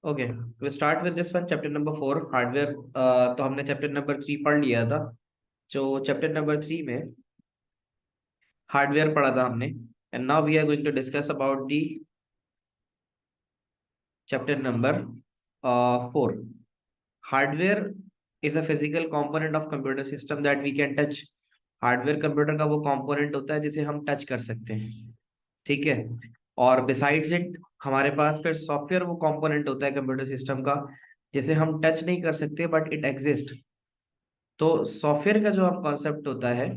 Okay, we start with this one, chapter number 4 hardware. तो हमने chapter number 3 पढ़ लिया था। जो चैप्टर नंबर 3 में हार्डवेयर पढ़ा था हमने, and now we are going to discuss about the chapter number 4। Hardware is a physical component of computer system that we can touch. Hardware computer का वो कंपोनेंट होता है जिसे हम टच कर सकते हैं, ठीक है। और बिसाइड्स इट हमारे पास फिर सॉफ्टवेयर वो कंपोनेंट होता है कंप्यूटर सिस्टम का जिसे हम टच नहीं कर सकते बट इट एग्जिस्ट। तो सॉफ्टवेयर का जो हम कॉन्सेप्ट होता है,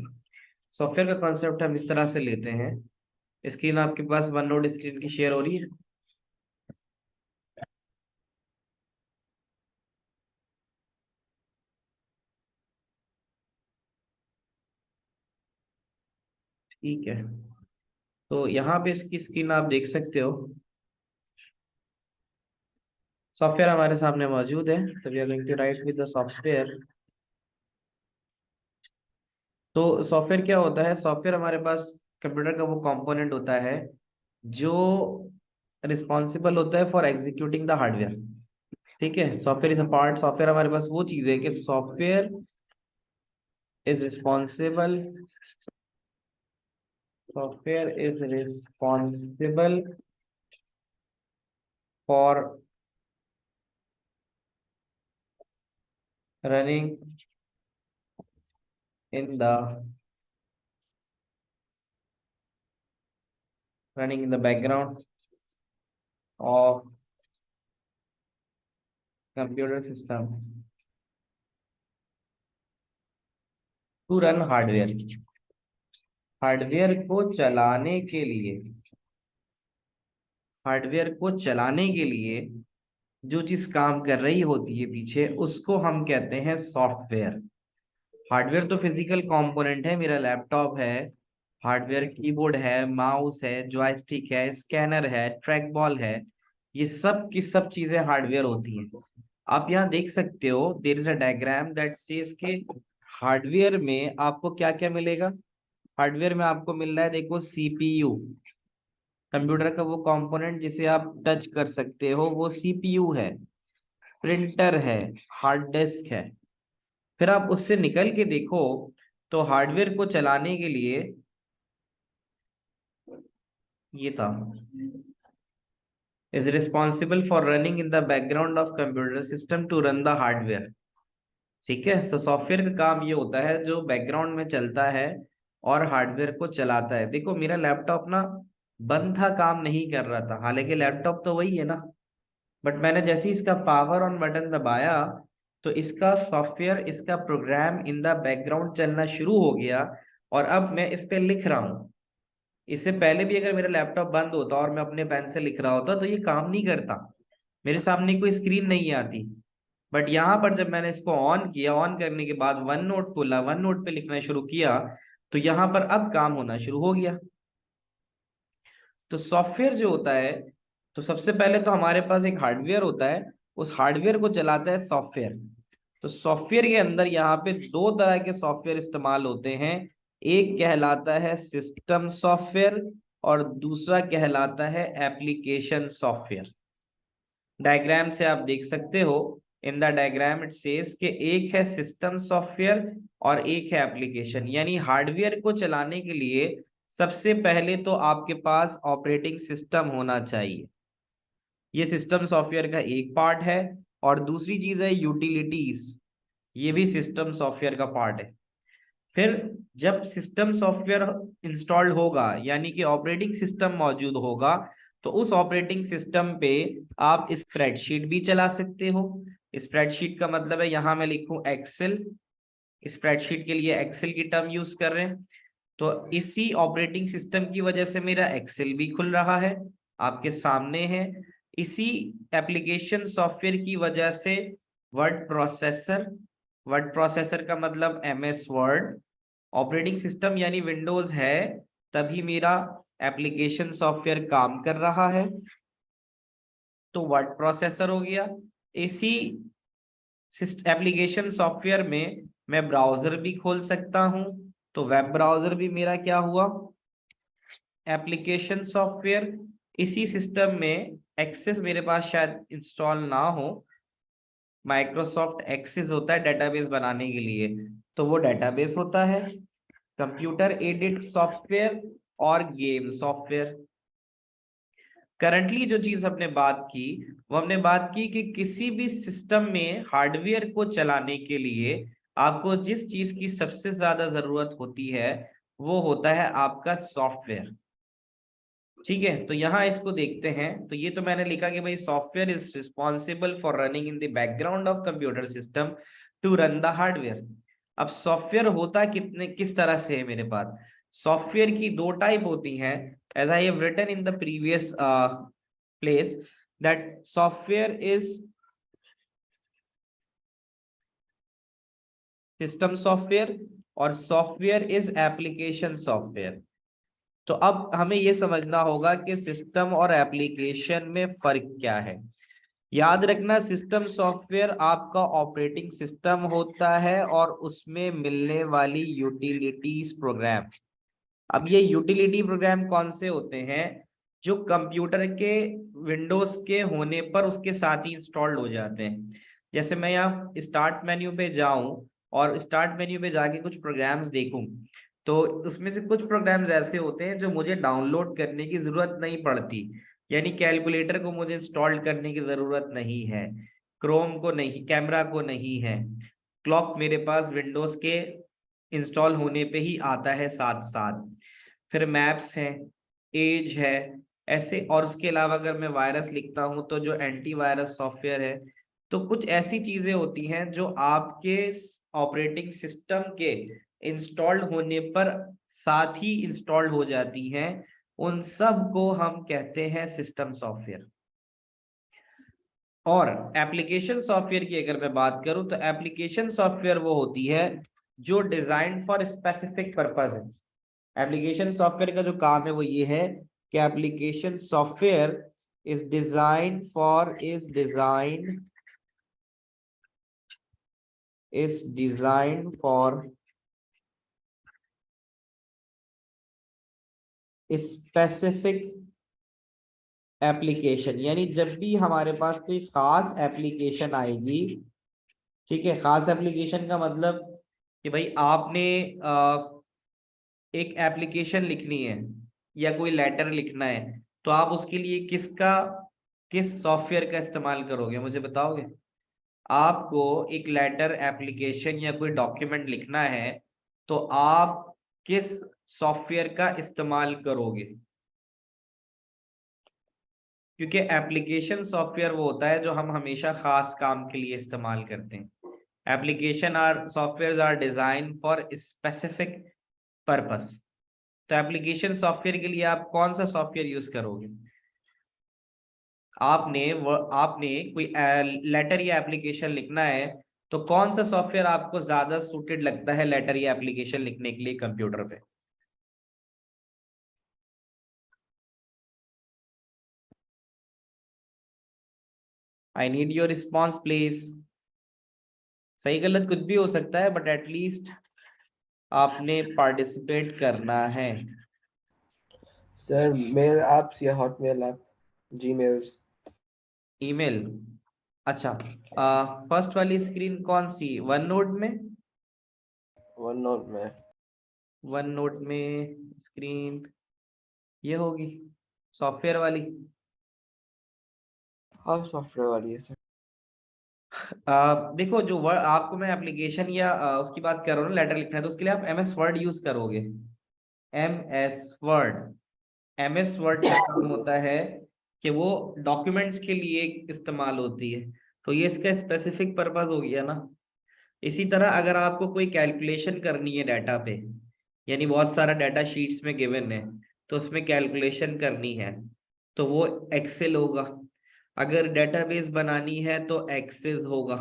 सॉफ्टवेयर का कॉन्सेप्ट हम इस तरह से लेते हैं। स्क्रीन आपके पास वन नोट स्क्रीन की शेयर हो रही है? ठीक है, तो यहाँ पे इसकी स्क्रीन आप देख सकते हो। सॉफ्टवेयर हमारे सामने मौजूद है, तो we are going to write with the software. तो सॉफ्टवेयर क्या होता है? सॉफ्टवेयर हमारे पास कंप्यूटर का वो कंपोनेंट होता है जो रिस्पॉन्सिबल होता है फॉर एग्जीक्यूटिंग द हार्डवेयर, ठीक है। Software is a part, software हमारे पास वो चीज है कि software is responsible, software is responsible for running in the running in the background of computer system to run hardware. Hardware को चलाने के लिए, हार्डवेयर को चलाने के लिए जो चीज काम कर रही होती है पीछे, उसको हम कहते हैं सॉफ्टवेयर। हार्डवेयर तो फिजिकल कंपोनेंट है, मेरा लैपटॉप है, हार्डवेयर कीबोर्ड है, माउस है, जॉयस्टिक है, स्कैनर है, ट्रैक बॉल है। ये सब की सब चीजें हार्डवेयर होती हैं। आप यहाँ देख सकते हो, there is a diagram that says के हार्डवेयर में आपको क्या क्या मिलेगा। हार्डवेयर में आपको मिल रहा है, देखो, सीपीयू, कंप्यूटर का वो कंपोनेंट जिसे आप टच कर सकते हो, वो सीपीयू है। प्रिंटर है, हार्ड डिस्क है। फिर आप उससे निकल के देखो तो हार्डवेयर को चलाने के लिए ये था, is responsible for running in the background of computer system to run the hardware, ठीक है। सो सॉफ्टवेयर का काम ये होता है जो बैकग्राउंड में चलता है और हार्डवेयर को चलाता है। देखो, मेरा लैपटॉप ना बंद था, काम नहीं कर रहा था, हालांकि लैपटॉप तो वही है ना, बट मैंने जैसे ही इसका पावर ऑन बटन दबाया तो इसका सॉफ्टवेयर, इसका प्रोग्राम इन द बैकग्राउंड चलना शुरू हो गया। और अब मैं इस पे लिख रहा हूँ। इससे पहले भी अगर मेरा लैपटॉप बंद होता और मैं अपने पेन से लिख रहा होता तो ये काम नहीं करता, मेरे सामने कोई स्क्रीन नहीं आती। बट यहाँ पर जब मैंने इसको ऑन किया, ऑन करने के बाद वन नोट खोला, वन नोट पे लिखना शुरू किया, तो यहाँ पर अब काम होना शुरू हो गया। तो सॉफ्टवेयर जो होता है, तो सबसे पहले तो हमारे पास एक हार्डवेयर होता है, उस हार्डवेयर को चलाता है सॉफ्टवेयर। तो सॉफ्टवेयर के अंदर यहाँ पे दो तरह के सॉफ्टवेयर इस्तेमाल होते हैं। एक कहलाता है सिस्टम सॉफ्टवेयर और दूसरा कहलाता है एप्लीकेशन सॉफ्टवेयर। डायग्राम से आप देख सकते हो, in the diagram it says कि एक है सिस्टम सॉफ्टवेयर और एक है एप्लीकेशन। यानी हार्डवेयर को चलाने के लिए सबसे पहले तो आपके पास ऑपरेटिंग सिस्टम होना चाहिए, ये सिस्टम सॉफ्टवेयर का एक पार्ट है। और दूसरी चीज है यूटिलिटीज, ये भी सिस्टम सॉफ्टवेयर का पार्ट है। फिर जब सिस्टम सॉफ्टवेयर इंस्टॉल्ड होगा, यानी कि ऑपरेटिंग सिस्टम मौजूद होगा, तो उस ऑपरेटिंग सिस्टम पे आप स्प्रेडशीट भी चला सकते हो। स्प्रेडशीट का मतलब है, यहां मैं लिखूं एक्सेल, स्प्रेडशीट के लिए एक्सेल की टर्म यूज कर रहे हैं। तो इसी ऑपरेटिंग सिस्टम की वजह से मेरा एक्सेल भी खुल रहा है, आपके सामने है। इसी एप्लीकेशन सॉफ्टवेयर की वजह से वर्ड प्रोसेसर, वर्ड प्रोसेसर का मतलब एमएस वर्ड, ऑपरेटिंग सिस्टम यानी विंडोज है, तभी मेरा एप्लीकेशन सॉफ्टवेयर काम कर रहा है। तो वर्ड प्रोसेसर हो गया। इसी एप्लीकेशन सॉफ्टवेयर में मैं ब्राउजर भी खोल सकता हूं, तो वेब ब्राउजर भी मेरा क्या हुआ, एप्लीकेशन सॉफ्टवेयर। इसी सिस्टम में एक्सेस मेरे पास शायद इंस्टॉल ना हो, माइक्रोसॉफ्ट एक्सेस होता है डेटाबेस बनाने के लिए, तो वो डेटाबेस होता है, कंप्यूटर एडेड सॉफ्टवेयर और गेम सॉफ्टवेयर। करंटली जो चीज हमने बात की, वो हमने बात की कि किसी भी सिस्टम में हार्डवेयर को चलाने के लिए आपको जिस चीज की सबसे ज्यादा जरूरत होती है वो होता है आपका सॉफ्टवेयर। ठीक है, तो यहाँ इसको देखते हैं। तो ये तो मैंने लिखा कि भाई software is responsible for running in the background of computer system to run the hardware. अब सॉफ्टवेयर होता कितने किस तरह से है मेरे पास? सॉफ्टवेयर की दो टाइप होती हैं, as I have written in the previous place, that software is system software और सॉफ्टवेयर इज एप्लीकेशन सॉफ्टवेयर। तो अब हमें यह समझना होगा कि सिस्टम और एप्लीकेशन में फर्क क्या है। याद रखना, सिस्टम सॉफ्टवेयर आपका ऑपरेटिंग सिस्टम होता है और उसमें मिलने वाली यूटिलिटीज प्रोग्राम। अब ये यूटिलिटी प्रोग्राम कौन से होते हैं? जो कंप्यूटर के विंडोज के होने पर उसके साथ ही इंस्टॉल्ड हो जाते हैं। जैसे मैं यहाँ स्टार्ट मेन्यू पे जाऊं और स्टार्ट मेन्यू पे जाके कुछ प्रोग्राम्स देखूं, तो उसमें से कुछ प्रोग्राम्स ऐसे होते हैं जो मुझे डाउनलोड करने की जरूरत नहीं पड़ती। यानी कैलकुलेटर को मुझे इंस्टॉल करने की जरूरत नहीं है, क्रोम को नहीं, कैमरा को नहीं है, क्लॉक मेरे पास विंडोज के इंस्टॉल होने पे ही आता है साथ साथ। फिर मैप्स है, एज है, ऐसे। और उसके अलावा अगर मैं वायरस लिखता हूं तो जो एंटीवायरस सॉफ्टवेयर है। तो कुछ ऐसी चीजें होती हैं जो आपके ऑपरेटिंग सिस्टम के इंस्टॉल्ड होने पर साथ ही इंस्टॉल्ड हो जाती हैं, उन सब को हम कहते हैं सिस्टम सॉफ्टवेयर। और एप्लीकेशन सॉफ्टवेयर की अगर मैं बात करूं तो एप्लीकेशन सॉफ्टवेयर वो होती है जो डिजाइन फॉर स्पेसिफिक पर्पस है। एप्लीकेशन सॉफ्टवेयर का जो काम है वो ये है कि application software is design for specific application. यानी जब भी हमारे पास कोई खास एप्लीकेशन आएगी, ठीक है, खास एप्लीकेशन का मतलब कि भाई आपने एक एप्लीकेशन लिखनी है या कोई लेटर लिखना है, तो आप उसके लिए किस सॉफ्टवेयर का इस्तेमाल करोगे, मुझे बताओगे? आपको एक लेटर, एप्लीकेशन या कोई डॉक्यूमेंट लिखना है, तो आप किस सॉफ्टवेयर का इस्तेमाल करोगे? क्योंकि एप्लीकेशन सॉफ्टवेयर वो होता है जो हम हमेशा खास काम के लिए इस्तेमाल करते हैं। Application are software are design for specific purpose. तो एप्लीकेशन सॉफ्टवेयर के लिए आप कौन सा सॉफ्टवेयर यूज करोगे? आपने कोई लेटर या एप्लीकेशन लिखना है, तो कौन सा सॉफ्टवेयर आपको ज्यादा सूटेड लगता है लेटर या एप्लीकेशन लिखने के लिए कंप्यूटर पे? I need your response please. सही गलत कुछ भी हो सकता है, बट एटलीस्ट आपने पार्टिसिपेट करना है। सर मेल ऐप्स या हॉटमेल ऐप, जीमेल्स। ईमेल। अच्छा, फर्स्ट वाली स्क्रीन कौन सी, वन नोट में? वन नोट में। वन नोट में स्क्रीन ये होगी सॉफ्टवेयर वाली। हाँ सॉफ्टवेयर वाली है सर। देखो, जो वर्ड आपको मैं एप्लीकेशन या उसकी बात कर रहा हूँ ना, लेटर लिखना है, तो उसके लिए आप एमएस वर्ड यूज करोगे। एमएस वर्ड का काम होता है कि वो डॉक्यूमेंट्स के लिए इस्तेमाल होती है। तो ये इसका स्पेसिफिक पर्पस हो गया ना। इसी तरह अगर आपको कोई कैलकुलेशन करनी है डाटा पे, यानी बहुत सारा डाटा शीट्स में गिवन है, तो उसमें कैलकुलेशन करनी है, तो वो एक्सेल होगा। अगर डेटाबेस बनानी है तो एक्सेस होगा।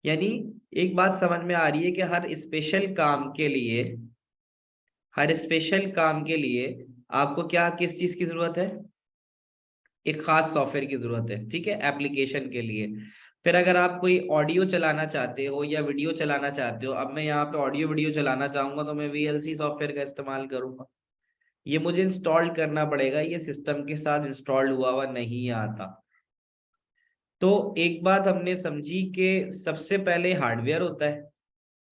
यानी एक बात समझ में आ रही है कि हर स्पेशल काम के लिए आपको क्या किस चीज की जरूरत है? एक खास सॉफ्टवेयर की जरूरत है, ठीक है, एप्लीकेशन के लिए। फिर अगर आप कोई ऑडियो चलाना चाहते हो या वीडियो चलाना चाहते हो, अब मैं यहाँ पे ऑडियो वीडियो चलाना चाहूंगा तो मैं वीएलसी सॉफ्टवेयर का इस्तेमाल करूंगा। ये मुझे इंस्टॉल करना पड़ेगा, ये सिस्टम के साथ इंस्टॉल्ड हुआ हुआ नहीं आता। तो एक बात हमने समझी कि सबसे पहले हार्डवेयर होता है,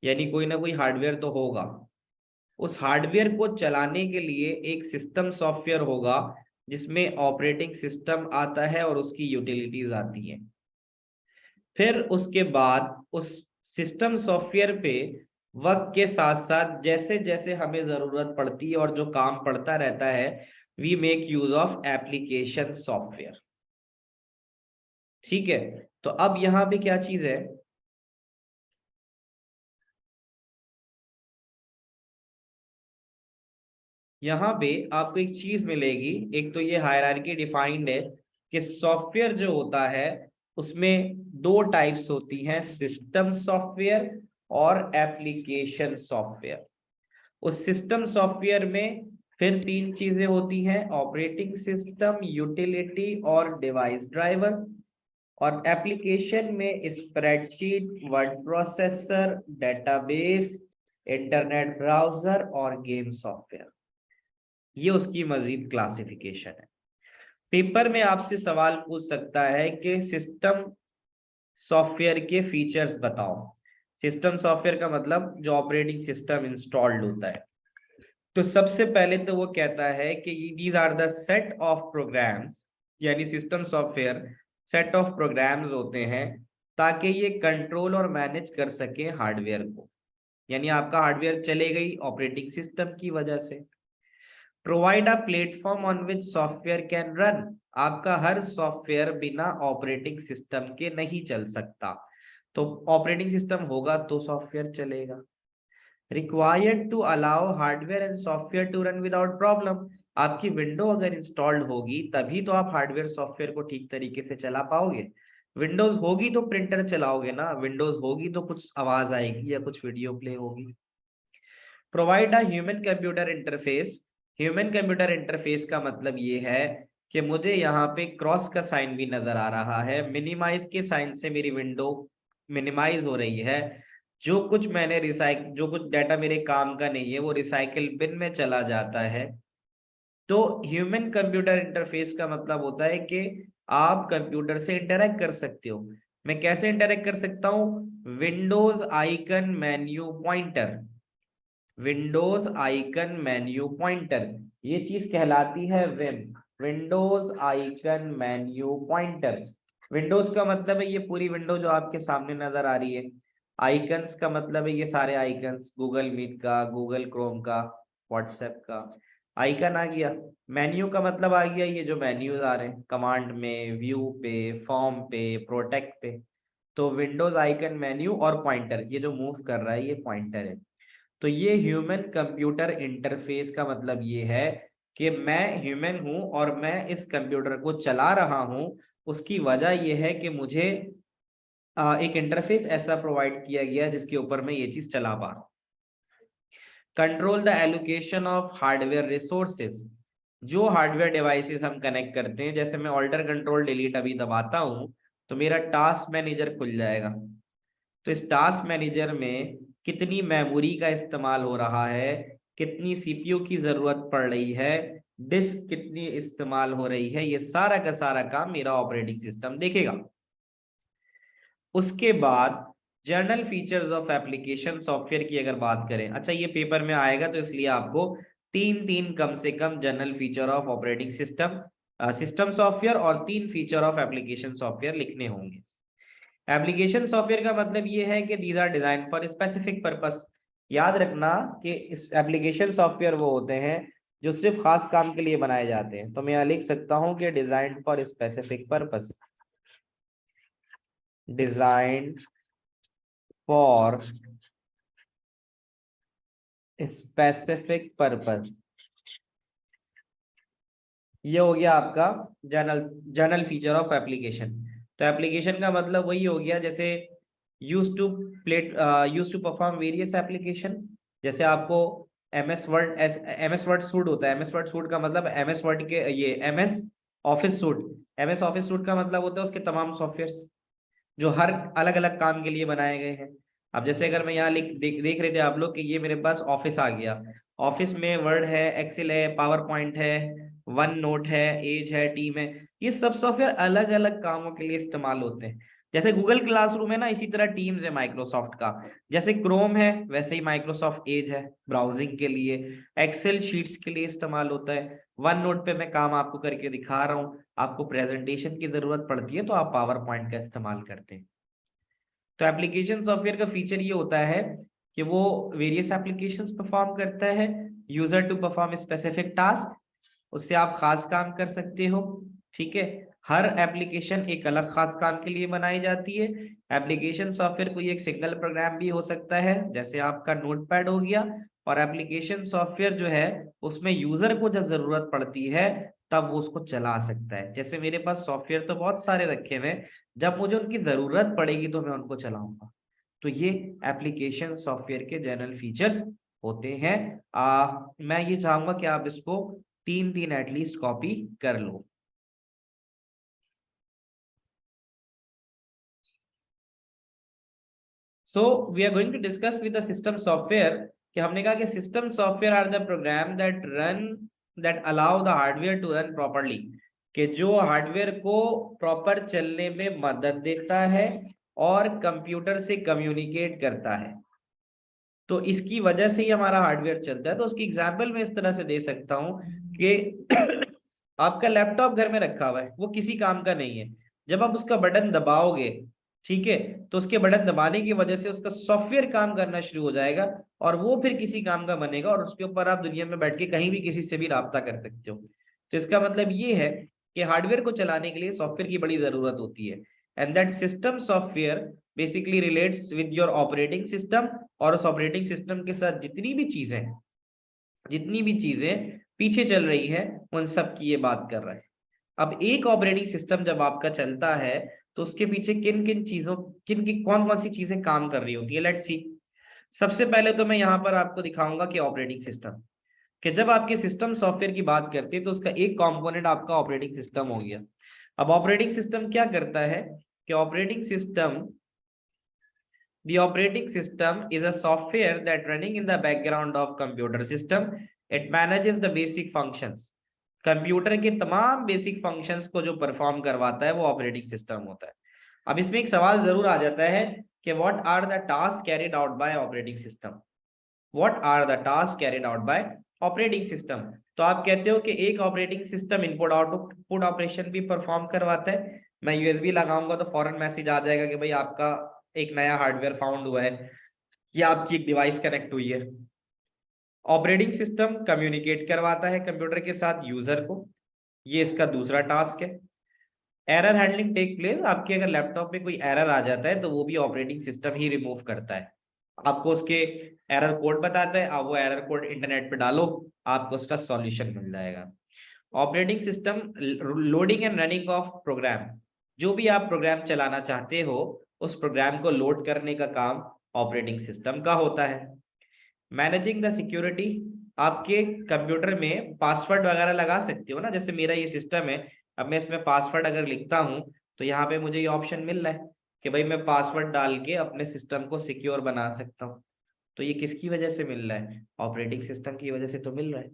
यानी कोई ना कोई हार्डवेयर तो होगा। उस हार्डवेयर को चलाने के लिए एक सिस्टम सॉफ्टवेयर होगा जिसमें ऑपरेटिंग सिस्टम आता है और उसकी यूटिलिटीज आती हैं। फिर उसके बाद उस सिस्टम सॉफ्टवेयर पे वक्त के साथ साथ जैसे जैसे हमें जरूरत पड़ती है और जो काम पड़ता रहता है, we make use of application software. ठीक है, तो अब यहाँ पे क्या चीज है, यहाँ पे आपको एक चीज मिलेगी। एक तो ये हायरार्की डिफाइंड है कि सॉफ्टवेयर जो होता है उसमें दो टाइप्स होती हैं, सिस्टम सॉफ्टवेयर और एप्लीकेशन सॉफ्टवेयर। उस सिस्टम सॉफ्टवेयर में फिर तीन चीजें होती हैं, ऑपरेटिंग सिस्टम, यूटिलिटी और डिवाइस ड्राइवर। और एप्लीकेशन में spreadsheet, word processor, database, internet browser और गेम सॉफ्टवेयर। ये उसकी मजीद क्लासिफिकेशन है। पेपर में आपसे सवाल पूछ सकता है कि सिस्टम सॉफ्टवेयर के फीचर्स बताओ। सिस्टम सॉफ्टवेयर का मतलब जो ऑपरेटिंग सिस्टम इंस्टॉल्ड होता है। तो सबसे पहले तो वो कहता है कि these are the set of programs, यानी system software set of programs होते हैं ताकि ये कंट्रोल और मैनेज कर सके हार्डवेयर को। यानी आपका हार्डवेयर चलेगा ही ऑपरेटिंग सिस्टम की वजह से। Provide a platform on which software can run, आपका हर सॉफ्टवेयर बिना ऑपरेटिंग सिस्टम के नहीं चल सकता, तो ऑपरेटिंग सिस्टम होगा तो सॉफ्टवेयर चलेगा। Required to allow hardware and software to run without problem, आपकी विंडो अगर इंस्टॉल्ड होगी तभी तो आप हार्डवेयर सॉफ्टवेयर को ठीक तरीके से चला पाओगे। विंडोज होगी तो प्रिंटर चलाओगे ना, विंडोज होगी तो कुछ आवाज आएगी या कुछ वीडियो प्ले होगी। Provide a human computer interface, human computer interface का मतलब ये है कि मुझे यहाँ पे क्रॉस का साइन भी नजर आ रहा है, मिनिमाइज के साइन से मेरी विंडो मिनिमाइज हो रही है। जो कुछ मैंने जो कुछ डाटा मेरे काम का नहीं है वो रिसाइकिल बिन में चला जाता है। तो ह्यूमन कंप्यूटर इंटरफेस का मतलब होता है कि आप कंप्यूटर से इंटरेक्ट कर सकते हो। मैं कैसे इंटरेक्ट कर सकता हूँ, Windows icon menu pointer, Windows icon menu pointer, ये चीज कहलाती है Vim, Windows icon menu pointer. Windows का मतलब है ये पूरी विंडो जो आपके सामने नजर आ रही है। आइकन्स का मतलब है ये सारे आइकन्स, गूगल मीट का, गूगल क्रोम का, व्हाट्सएप का आइकन आ गया। मेन्यू का मतलब आ गया ये जो मेन्यूज आ रहे हैं कमांड में, व्यू पे, फॉर्म पे, प्रोटेक्ट पे। तो विंडोज आइकन मेन्यू और पॉइंटर, ये जो मूव कर रहा है ये पॉइंटर है। तो ये ह्यूमन कंप्यूटर इंटरफेस का मतलब ये है कि मैं ह्यूमन हूं और मैं इस कंप्यूटर को चला रहा हूं। उसकी वजह यह है कि मुझे एक इंटरफेस ऐसा प्रोवाइड किया गया है जिसके ऊपर मैं ये चीज चला पा रहा हूँ। Control the allocation of hardware resources, जो हार्डवेयर डिवाइसेस हम कनेक्ट करते हैं, जैसे मैं ऑल्टर कंट्रोल डिलीट अभी दबाता हूं तो मेरा टास्क मैनेजर खुल जाएगा। तो इस टास्क मैनेजर में कितनी मेमोरी का इस्तेमाल हो रहा है, कितनी सीपीयू की जरूरत पड़ रही है, डिस्क कितनी इस्तेमाल हो रही है, ये सारा का सारा काम मेरा ऑपरेटिंग सिस्टम देखेगा। उसके बाद general features of application software की अगर बात करें, अच्छा ये पेपर में आएगा तो इसलिए आपको तीन तीन कम से कम general feature of operating system, system software और तीन फीचर ऑफ एप्लीकेशन सॉफ्टवेयर लिखने होंगे। एप्लीकेशन सॉफ्टवेयर का मतलब ये है कि these are design for specific purpose. याद रखना कि इस एप्लीकेशन सॉफ्टवेयर वो होते हैं जो सिर्फ खास काम के लिए बनाए जाते हैं। तो मैं यहाँ लिख सकता हूँ कि design for specific purpose, design for specific purpose, ये हो गया आपका general general feature of application. तो एप्लीकेशन का मतलब वही हो गया जैसे use to plate use to perform various application. जैसे आपको एमएस वर्ड सूट होता है, एमएस वर्ड सूट का मतलब एमएस वर्ड के ये MS office suit, MS office suit का मतलब होता है उसके तमाम सॉफ्टवेयर जो हर अलग अलग काम के लिए बनाए गए हैं। अब जैसे अगर मैं यहाँ देख रहे थे आप लोग कि ये मेरे पास ऑफिस आ गया, ऑफिस में वर्ड है, एक्सेल है, पावर पॉइंट है, वन नोट है, एज है, टीम है। ये सब सॉफ्टवेयर अलग अलग कामों के लिए इस्तेमाल होते हैं। जैसे गूगल क्लासरूम है ना, इसी तरह टीम्स है माइक्रोसॉफ्ट का। जैसे क्रोम है, वैसे ही माइक्रोसॉफ्ट एज है ब्राउजिंग के लिए। एक्सेल शीट्स के लिए इस्तेमाल होता है। वन नोट पे मैं काम आपको करके दिखा रहा हूँ, आपको प्रेजेंटेशन की जरूरत पड़ती है तो आप पावर पॉइंट का इस्तेमाल करते हैं। तो एप्लीकेशन सॉफ्टवेयर का फीचर ये होता है कि वो वेरियस एप्लीकेशंस परफॉर्म करता है, user to perform specific task, उससे आप खास काम कर सकते हो। ठीक है, हर एप्लीकेशन एक अलग खास काम के लिए बनाई जाती है। एप्लीकेशन सॉफ्टवेयर कोई एक सिंगल प्रोग्राम भी हो सकता है, जैसे आपका नोटपैड हो गया। और एप्लीकेशन सॉफ्टवेयर जो है उसमें यूजर को जब जरूरत पड़ती है तब वो उसको चला सकता है। जैसे मेरे पास सॉफ्टवेयर तो बहुत सारे रखे हुए हैं, जब मुझे उनकी जरूरत पड़ेगी तो मैं उनको चलाऊंगा। तो ये एप्लीकेशन सॉफ्टवेयर के जनरल फीचर्स होते हैं। मैं ये चाहूंगा कि आप इसको तीन तीन एटलीस्ट कॉपी कर लो। So we are going to discuss with the system software, कि हमने कहा कि system software are the program that allow the hardware to run properly, कि जो हार्डवेयर को प्रॉपर चलने में मदद देता है और कंप्यूटर से कम्युनिकेट करता है। तो इसकी वजह से ही हमारा हार्डवेयर चलता है। तो उसकी एग्जाम्पल मैं इस तरह से दे सकता हूँ कि आपका लैपटॉप घर में रखा हुआ है, वो किसी काम का नहीं है। जब आप उसका बटन दबाओगे, ठीक है, तो उसके बटन दबाने की वजह से उसका सॉफ्टवेयर काम करना शुरू हो जाएगा और वो फिर किसी काम का बनेगा और उसके ऊपर आप दुनिया में बैठ के कहीं भी किसी से भी राब्ता कर सकते हो। तो इसका मतलब ये है कि हार्डवेयर को चलाने के लिए सॉफ्टवेयर की बड़ी जरूरत होती है। And that system software basically relates with your operating system. और उस ऑपरेटिंग सिस्टम के साथ जितनी भी चीजें पीछे चल रही है उन सब की ये बात कर रहा है। अब एक ऑपरेटिंग सिस्टम जब आपका चलता है तो उसके पीछे किन किन चीजों, किन की कौन कौन सी चीजें काम कर रही होती है, लेट्स सी। सबसे पहले तो मैं यहाँ पर आपको दिखाऊंगा कि ऑपरेटिंग सिस्टम, कि जब आपके सिस्टम सॉफ्टवेयर की बात करते हैं तो उसका एक कंपोनेंट आपका ऑपरेटिंग सिस्टम हो गया। अब ऑपरेटिंग सिस्टम क्या करता है कि the operating system is a software that running in the background of computer system. It manages the basic functions. Computer के तमाम बेसिक फंक्शंस को जो परफॉर्म करवाता है वो ऑपरेटिंग सिस्टम होता है। अब इसमें एक सवाल जरूर आ जाता है कि what are the task carried out by operating system. What are the task carried out by operating system. तो आप कहते हो कि एक operating system input output operation भी परफॉर्म करवाता है। मैं यूएसबी लगाऊंगा तो फौरन मैसेज आ जाएगा कि भाई आपका एक नया हार्डवेयर फाउंड हुआ है या आपकी एक डिवाइस कनेक्ट हुई है। ऑपरेटिंग सिस्टम कम्युनिकेट करवाता है कंप्यूटर के साथ यूजर को, ये इसका दूसरा टास्क है। एरर हैंडलिंग टेक प्लेस, आपके अगर लैपटॉप में कोई एरर आ जाता है तो वो भी ऑपरेटिंग सिस्टम ही रिमूव करता है। आपको उसके एरर कोड बताता है, आप वो एरर कोड इंटरनेट पे डालो, आपको उसका सॉल्यूशन मिल जाएगा। Operating system loading and running of program, जो भी आप प्रोग्राम चलाना चाहते हो उस प्रोग्राम को लोड करने का काम ऑपरेटिंग सिस्टम का होता है। मैनेजिंग द सिक्योरिटी, आपके कंप्यूटर में पासवर्ड वगैरह लगा सकते हो ना, जैसे मेरा ये सिस्टम है। अब मैं इसमें पासवर्ड अगर लिखता हूँ तो यहाँ पे मुझे ये ऑप्शन मिल रहा है कि भाई मैं पासवर्ड डाल के अपने सिस्टम को सिक्योर बना सकता हूँ। तो ये किसकी वजह से मिल रहा है, ऑपरेटिंग सिस्टम की वजह से तो मिल रहा है।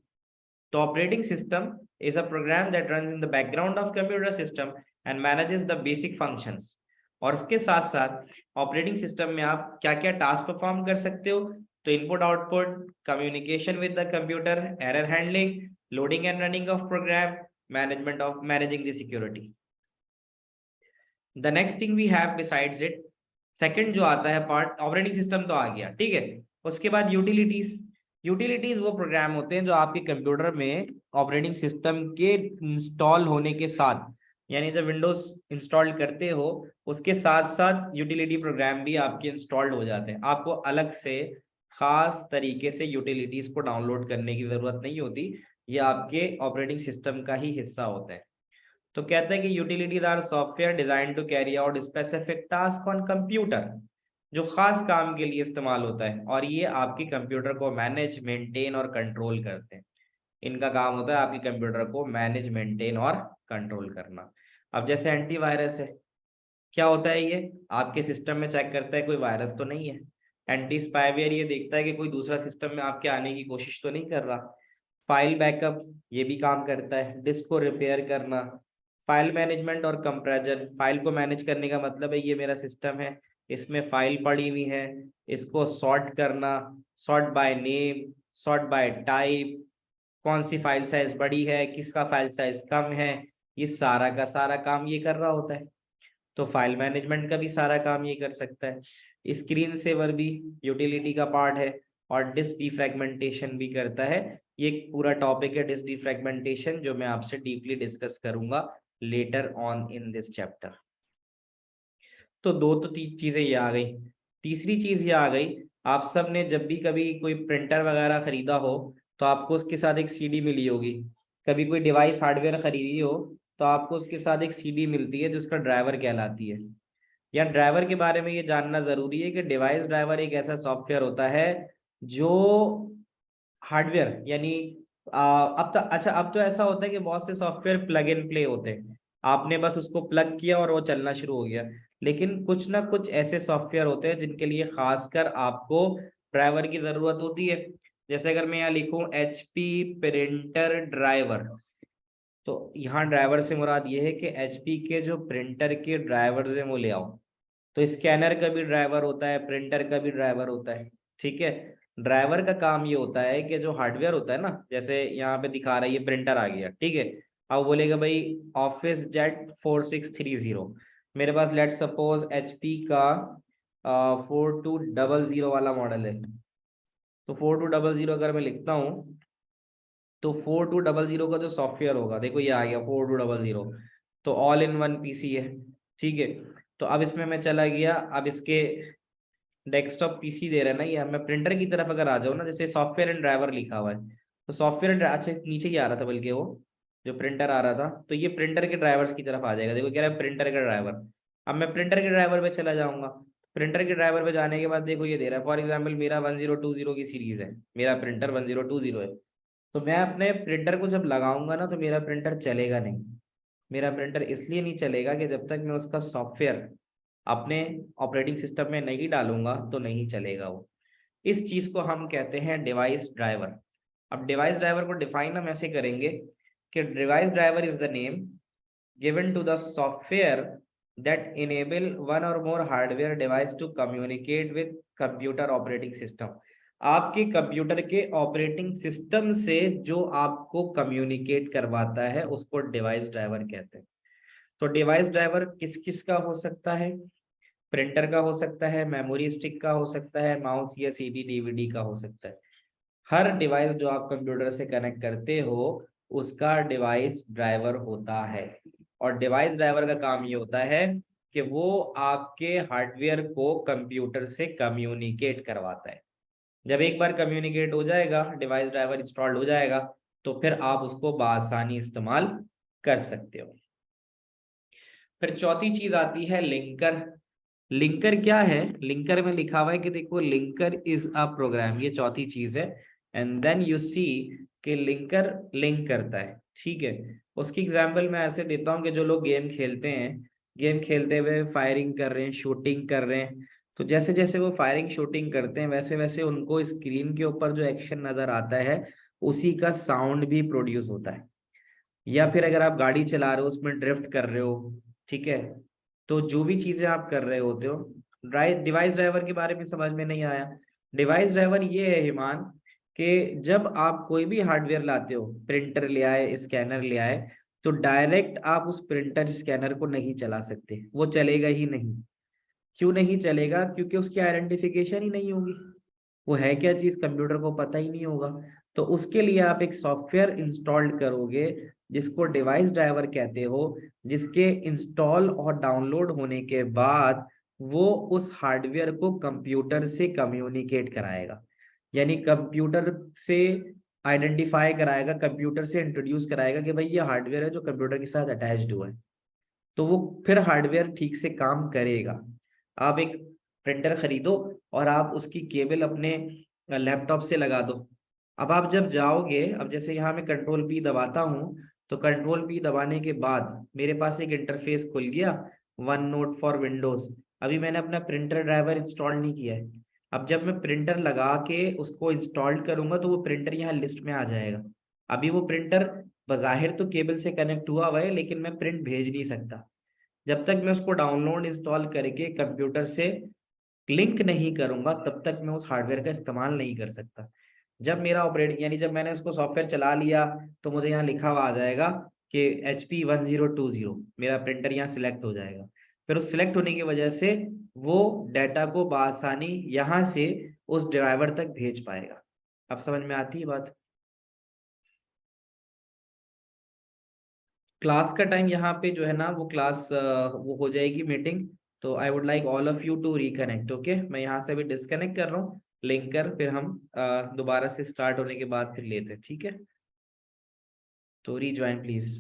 तो operating system is a program that runs in the background of computer system and manages the basic functions. और उसके साथ साथ ऑपरेटिंग सिस्टम में आप क्या क्या टास्क परफॉर्म कर सकते हो, तो input output, communication with the computer, error handling, loading and running of program, managing the security. The next thing we have besides it, second जो आता है पार्ट, ऑपरेटिंग सिस्टम तो आ गया, ठीक है। उसके बाद यूटिलिटीज। यूटिलिटीज वो प्रोग्राम होते हैं जो आपके कंप्यूटर में ऑपरेटिंग सिस्टम के इंस्टॉल होने के साथ, यानी जब विंडोज इंस्टॉल करते हो उसके साथ साथ यूटिलिटी प्रोग्राम भी आपके इंस्टॉल्ड हो जाते हैं। आपको अलग से खास तरीके से यूटिलिटीज को डाउनलोड करने की जरूरत नहीं होती, ये आपके ऑपरेटिंग सिस्टम का ही हिस्सा होता है। तो कहते हैं कि utilities are software design to carry out specific task on computer, जो खास काम के लिए इस्तेमाल होता है और ये आपके कंप्यूटर को मैनेज, मेंटेन और कंट्रोल करते हैं। इनका काम होता है आपके कंप्यूटर को मैनेज, मेंटेन और कंट्रोल करना। अब जैसे एंटीवायरस है, क्या होता है ये, आपके सिस्टम में चेक करता है कोई वायरस तो नहीं है। एंटी स्पाईवेयर ये देखता है कि कोई दूसरा सिस्टम में आपके आने की कोशिश तो नहीं कर रहा। फाइल बैकअप ये भी काम करता है। डिस्क को रिपेयर करना। फाइल मैनेजमेंट और कंप्रेशन, फाइल को मैनेज करने का मतलब है ये मेरा सिस्टम है, इसमें फाइल पड़ी हुई है, इसको सॉर्ट करना, sort by name, sort by type, कौन सी फाइल साइज बड़ी है, किसका फाइल साइज कम है, ये सारा का सारा काम ये कर रहा होता है। तो फाइल मैनेजमेंट का भी सारा काम ये कर सकता है। स्क्रीन सेवर भी यूटिलिटी का पार्ट है, और डिस्क डिफ्रैगमेंटेशन भी करता है। ये एक पूरा टॉपिक है डिस्क डिफ्रैगमेंटेशन, जो मैं आपसे डीपली डिस्कस करूंगा later on in this chapter. तो दो तो चीजें ये आ गई। तीसरी चीज ये आ गई, आप सब ने जब भी कभी कोई प्रिंटर वगैरह खरीदा हो तो आपको उसके साथ एक सीडी मिली होगी। कभी कोई डिवाइस हार्डवेयर खरीदी हो तो आपको उसके साथ एक सीडी मिलती है जिसका ड्राइवर कहलाती है। या ड्राइवर के बारे में ये जानना जरूरी है कि डिवाइस ड्राइवर एक ऐसा सॉफ्टवेयर होता है जो हार्डवेयर यानी अब तो अच्छा, अब तो ऐसा होता है कि बहुत से सॉफ्टवेयर प्लग इन प्ले होते हैं, आपने बस उसको प्लग किया और वो चलना शुरू हो गया। लेकिन कुछ ना कुछ ऐसे सॉफ्टवेयर होते हैं जिनके लिए खासकर आपको ड्राइवर की जरूरत होती है। जैसे अगर मैं यहाँ लिखूं HP प्रिंटर ड्राइवर, तो यहाँ ड्राइवर से मुराद ये है कि HP के जो प्रिंटर के ड्राइवर हैं वो ले आओ। तो स्कैनर का भी ड्राइवर होता है, प्रिंटर का भी ड्राइवर होता है। ठीक है। ड्राइवर का काम ये होता है कि जो हार्डवेयर होता है ना, जैसे यहाँ पे दिखा रहा है ये प्रिंटर आ गया, ठीक है। अब बोलेगा भाई ऑफिस जेट 4630, मेरे पास लेट सपोज HP का 4200 वाला मॉडल है। तो 4200 अगर मैं लिखता हूँ तो 4200 का जो सॉफ्टवेयर होगा, देखो ये आ गया 4200, तो ऑल इन वन PC है। ठीक है। तो अब इसमें मैं चला गया, अब इसके डेस्कटॉप PC दे रहा है ना ये, मैं प्रिंटर की तरफ अगर आ जाऊँ ना, जैसे सॉफ्टवेयर एंड ड्राइवर लिखा हुआ है, तो सॉफ्टवेयर अच्छा नीचे ही आ रहा था बल्कि वो जो प्रिंटर आ रहा था, तो ये प्रिंटर के ड्राइवर्स की तरफ आ जाएगा। देखो कह रहा है प्रिंटर का ड्राइवर। अब मैं प्रिंटर के ड्राइवर पे चला जाऊंगा। प्रिंटर के ड्राइवर पे जाने के बाद देखो ये दे रहा है, फॉर एग्जाम्पल मेरा 1020 की सीरीज है, मेरा प्रिंटर 1020 है। तो मैं अपने प्रिंटर को जब लगाऊंगा ना तो मेरा प्रिंटर चलेगा नहीं। मेरा प्रिंटर इसलिए नहीं चलेगा कि जब तक मैं उसका सॉफ्टवेयर अपने ऑपरेटिंग सिस्टम में नहीं डालूंगा तो नहीं चलेगा वो। इस चीज को हम कहते हैं डिवाइस ड्राइवर। अब डिवाइस ड्राइवर को डिफाइन हम ऐसे करेंगे कि device driver is the name given to the software that enable one or more hardware device to communicate with computer operating system। आपके कंप्यूटर के ऑपरेटिंग सिस्टम से जो आपको कम्युनिकेट करवाता है उसको डिवाइस ड्राइवर कहते हैं। तो डिवाइस ड्राइवर किस किस का हो सकता है? प्रिंटर का हो सकता है, मेमोरी स्टिक का हो सकता है, माउस या CD DVD का हो सकता है। हर डिवाइस जो आप कंप्यूटर से कनेक्ट करते हो उसका डिवाइस ड्राइवर होता है। और डिवाइस ड्राइवर का काम ये होता है कि वो आपके हार्डवेयर को कंप्यूटर से कम्युनिकेट करवाता है। जब एक बार कम्युनिकेट हो जाएगा, डिवाइस ड्राइवर इंस्टॉल्ड हो जाएगा, तो फिर आप उसको बआसानी इस्तेमाल कर सकते हो। फिर चौथी चीज आती है लिंकर। लिंकर क्या है? लिंकर में लिखा हुआ है कि देखो लिंकर इज अ प्रोग्राम, ये चौथी चीज है। एंड देन यू सी कि लिंकर लिंक करता है। ठीक है। उसकी एग्जांपल मैं ऐसे देता हूँ कि जो लोग गेम खेलते हैं, गेम खेलते हुए फायरिंग कर रहे हैं, शूटिंग कर रहे हैं, तो जैसे जैसे वो फायरिंग शूटिंग करते हैं वैसे वैसे उनको स्क्रीन के ऊपर जो एक्शन नजर आता है उसी का साउंड भी प्रोड्यूस होता है। या फिर अगर आप गाड़ी चला रहे हो उसमें ड्रिफ्ट कर रहे हो, ठीक है, तो जो भी चीजें आप कर रहे होते हो, डिवाइस ड्राइवर के बारे में समझ में नहीं आया। डिवाइस ड्राइवर ये है हिमान कि जब आप कोई भी हार्डवेयर लाते हो, प्रिंटर ले आए, स्कैनर ले आए, तो डायरेक्ट आप उस प्रिंटर स्कैनर को नहीं चला सकते, वो चलेगा ही नहीं। क्यों नहीं चलेगा? क्योंकि उसकी आइडेंटिफिकेशन ही नहीं होगी, वो है क्या चीज कंप्यूटर को पता ही नहीं होगा। तो उसके लिए आप एक सॉफ्टवेयर इंस्टॉल करोगे जिसको डिवाइस ड्राइवर कहते हो, जिसके इंस्टॉल और डाउनलोड होने के बाद वो उस हार्डवेयर को कंप्यूटर से कम्युनिकेट कराएगा, यानी कंप्यूटर से आइडेंटिफाई कराएगा, कंप्यूटर से इंट्रोड्यूस कराएगा कि भाई ये हार्डवेयर है जो कंप्यूटर के साथ अटैच्ड हुआ है, तो वो फिर हार्डवेयर ठीक से काम करेगा। आप एक प्रिंटर खरीदो और आप उसकी केबल अपने लैपटॉप से लगा दो। अब आप जब जाओगे, अब जैसे यहाँ मैं कंट्रोल P दबाता हूँ, तो कंट्रोल P दबाने के बाद मेरे पास एक इंटरफेस खुल गया, वन नोट फॉर विंडोज। अभी मैंने अपना प्रिंटर ड्राइवर इंस्टॉल नहीं किया है। अब जब मैं प्रिंटर लगा के उसको इंस्टॉल करूंगा तो वो प्रिंटर यहाँ लिस्ट में आ जाएगा। अभी वो प्रिंटर बज़ाहिर तो केबल से कनेक्ट हुआ है, लेकिन मैं प्रिंट भेज नहीं सकता। जब तक मैं उसको डाउनलोड इंस्टॉल करके कंप्यूटर से लिंक नहीं करूंगा तब तक मैं उस हार्डवेयर का इस्तेमाल नहीं कर सकता। जब मेरा ऑपरेटिंग यानी जब मैंने उसको सॉफ्टवेयर चला लिया तो मुझे यहाँ लिखा हुआ आ जाएगा कि HP1020 मेरा प्रिंटर यहाँ सिलेक्ट हो जाएगा। फिर उस सिलेक्ट होने की वजह से वो डाटा को बआसानी यहाँ से उस ड्राइवर तक भेज पाएगा। अब समझ में आती है बात? क्लास का टाइम यहाँ पे जो है ना वो क्लास वो हो जाएगी मीटिंग। तो I would like all of you to reconnect. Okay, मैं यहाँ से भी डिस्कनेक्ट कर रहा हूँ लिंक कर, फिर हम दोबारा से स्टार्ट होने के बाद फिर लेते हैं, ठीक है? तो रीज्वाइन प्लीज।